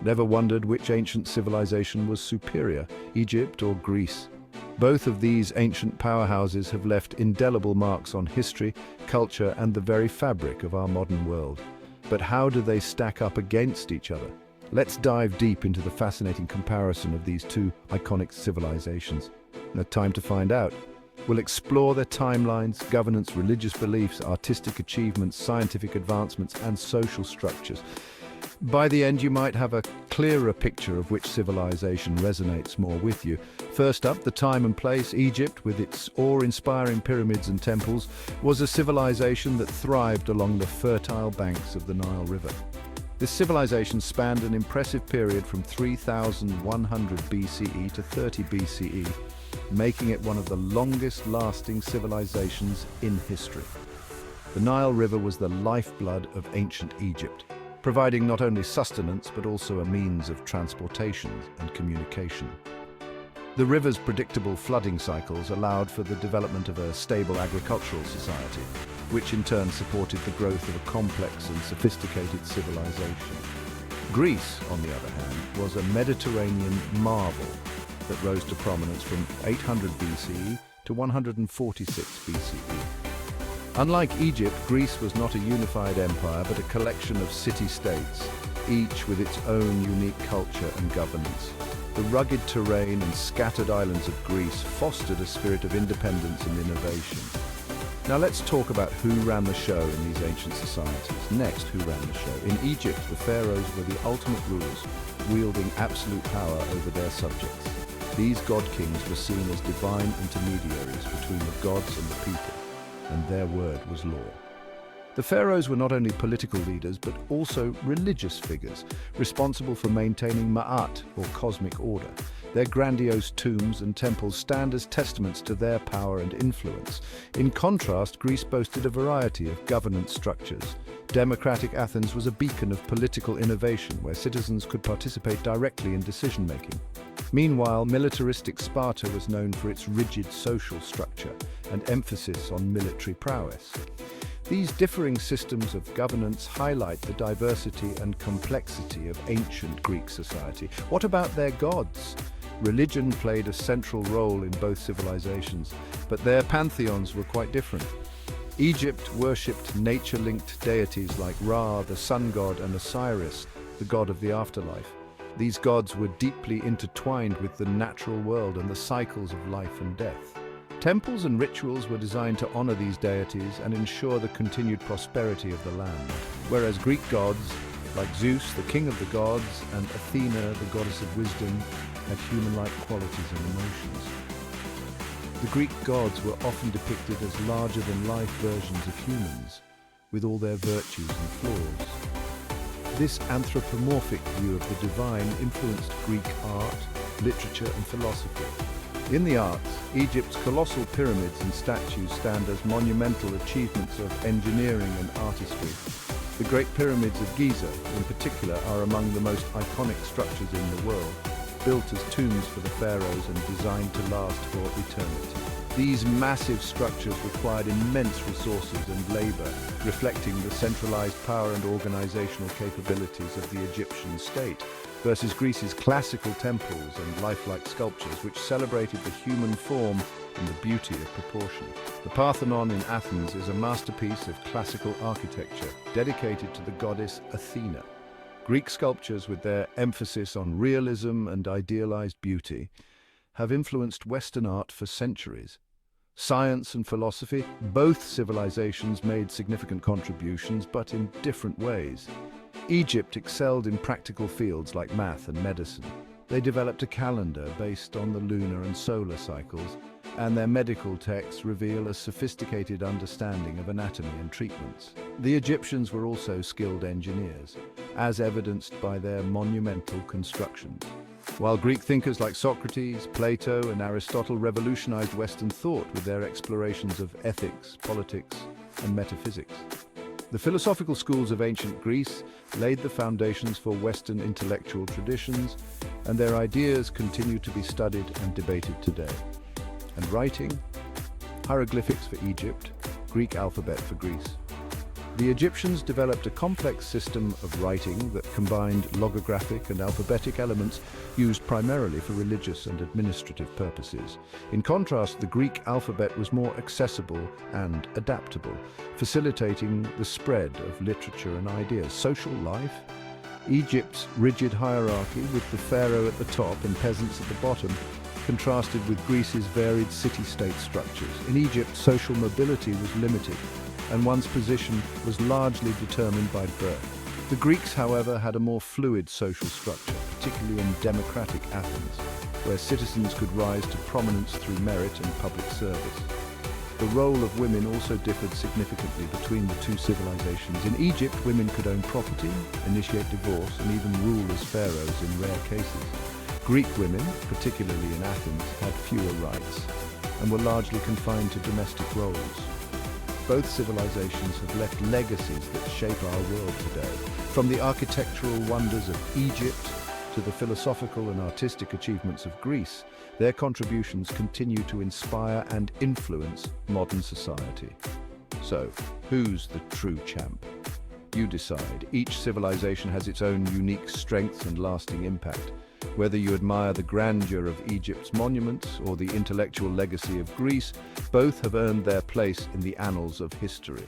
Never wondered which ancient civilization was superior, Egypt or Greece? Both of these ancient powerhouses have left indelible marks on history, culture, and the very fabric of our modern world. But how do they stack up against each other? Let's dive deep into the fascinating comparison of these two iconic civilizations. Now, time to find out. We'll explore their timelines, governance, religious beliefs, artistic achievements, scientific advancements, and social structures. By the end, you might have a clearer picture of which civilization resonates more with you. First up, the time and place. Egypt, with its awe-inspiring pyramids and temples, was a civilization that thrived along the fertile banks of the Nile River. This civilization spanned an impressive period from 3100 BCE to 30 BCE, making it one of the longest-lasting civilizations in history. The Nile River was the lifeblood of ancient Egypt, providing not only sustenance but also a means of transportation and communication. The river's predictable flooding cycles allowed for the development of a stable agricultural society, which in turn supported the growth of a complex and sophisticated civilization. Greece, on the other hand, was a Mediterranean marvel that rose to prominence from 800 BCE to 146 BCE. Unlike Egypt, Greece was not a unified empire, but a collection of city-states, each with its own unique culture and governance. The rugged terrain and scattered islands of Greece fostered a spirit of independence and innovation. Now let's talk about who ran the show in these ancient societies. Next, who ran the show? In Egypt, the pharaohs were the ultimate rulers, wielding absolute power over their subjects. These god-kings were seen as divine intermediaries between the gods and the people, and their word was law. The pharaohs were not only political leaders, but also religious figures, responsible for maintaining ma'at, or cosmic order. Their grandiose tombs and temples stand as testaments to their power and influence. In contrast, Greece boasted a variety of governance structures. Democratic Athens was a beacon of political innovation, where citizens could participate directly in decision-making. Meanwhile, militaristic Sparta was known for its rigid social structure and emphasis on military prowess. These differing systems of governance highlight the diversity and complexity of ancient Greek society. What about their gods? Religion played a central role in both civilizations, but their pantheons were quite different. Egypt worshipped nature-linked deities like Ra, the sun god, and Osiris, the god of the afterlife. These gods were deeply intertwined with the natural world and the cycles of life and death. Temples and rituals were designed to honor these deities and ensure the continued prosperity of the land, whereas Greek gods, like Zeus, the king of the gods, and Athena, the goddess of wisdom, had human-like qualities and emotions. The Greek gods were often depicted as larger-than-life versions of humans, with all their virtues and flaws. This anthropomorphic view of the divine influenced Greek art, literature, and philosophy. In the arts, Egypt's colossal pyramids and statues stand as monumental achievements of engineering and artistry. The Great Pyramids of Giza, in particular, are among the most iconic structures in the world, built as tombs for the pharaohs and designed to last for eternity. These massive structures required immense resources and labor, reflecting the centralized power and organizational capabilities of the Egyptian state, versus Greece's classical temples and lifelike sculptures which celebrated the human form and the beauty of proportion. The Parthenon in Athens is a masterpiece of classical architecture dedicated to the goddess Athena. Greek sculptures, with their emphasis on realism and idealized beauty, have influenced Western art for centuries. Science and philosophy, both civilizations made significant contributions, but in different ways. Egypt excelled in practical fields like math and medicine. They developed a calendar based on the lunar and solar cycles, and their medical texts reveal a sophisticated understanding of anatomy and treatments. The Egyptians were also skilled engineers, as evidenced by their monumental constructions. While Greek thinkers like Socrates, Plato, and Aristotle revolutionized Western thought with their explorations of ethics, politics, and metaphysics. The philosophical schools of ancient Greece laid the foundations for Western intellectual traditions, and their ideas continue to be studied and debated today. And writing, hieroglyphics for Egypt, Greek alphabet for Greece. The Egyptians developed a complex system of writing that combined logographic and alphabetic elements used primarily for religious and administrative purposes. In contrast, the Greek alphabet was more accessible and adaptable, facilitating the spread of literature and ideas. Social life? Egypt's rigid hierarchy, with the pharaoh at the top and peasants at the bottom, contrasted with Greece's varied city-state structures. In Egypt, social mobility was limited, and one's position was largely determined by birth. The Greeks, however, had a more fluid social structure, particularly in democratic Athens, where citizens could rise to prominence through merit and public service. The role of women also differed significantly between the two civilizations. In Egypt, women could own property, initiate divorce, and even rule as pharaohs in rare cases. Greek women, particularly in Athens, had fewer rights and were largely confined to domestic roles. Both civilizations have left legacies that shape our world today. From the architectural wonders of Egypt to the philosophical and artistic achievements of Greece, their contributions continue to inspire and influence modern society. So, who's the true champ? You decide. Each civilization has its own unique strengths and lasting impact. Whether you admire the grandeur of Egypt's monuments or the intellectual legacy of Greece, both have earned their place in the annals of history.